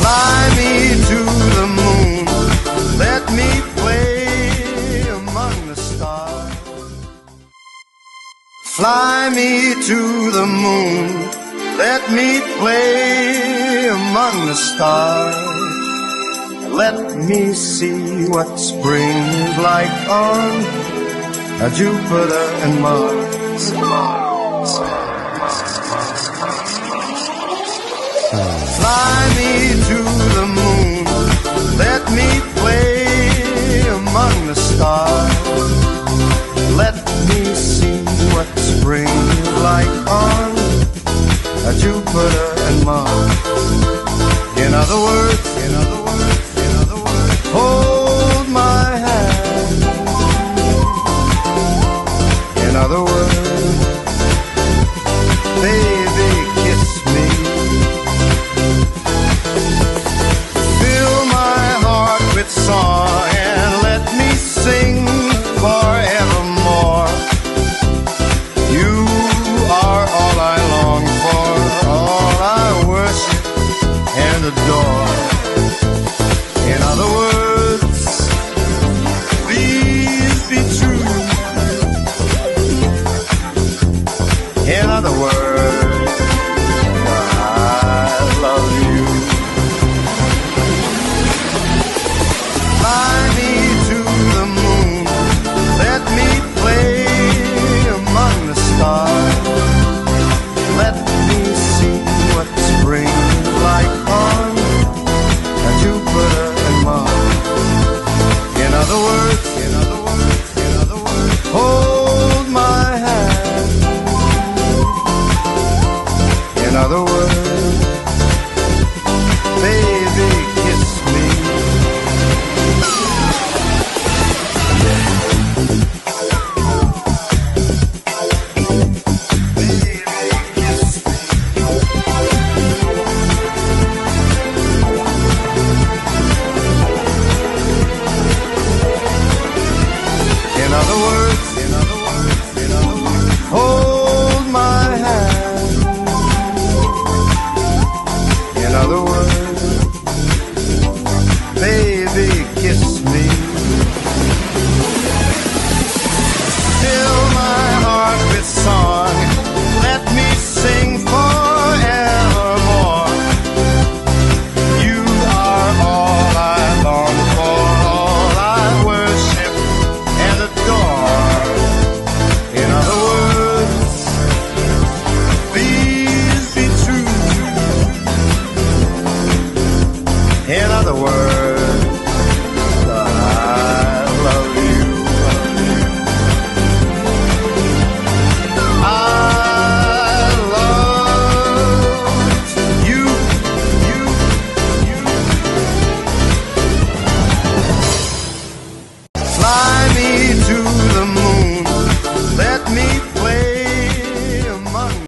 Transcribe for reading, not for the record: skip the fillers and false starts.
Fly me to the moon, let me play among the stars. Fly me to the moon, let me play among the stars. Let me see what spring is like on Jupiter and Mars. Fly me to the moon, let me play among the stars. Let me see what spring is like on Jupiter and Mars. In other words, hold my hand. In other words, baby, kiss me. Fill my heart with song and let me sing forevermore. You are all I long for, all I worship and adore. In other words, please be true. In other words, I love you. Fly me to the moon, let me play among the stars. Let me see what spring is like on Jupiter and Mars. In other words, hold my hand. In other words, baby, kiss me. In other words, hold my hand. In other words, baby, kiss me. Fill my heart with song, let me sing forevermore. You are all I long for, all I worship and adore. In other words, please be true. In other words,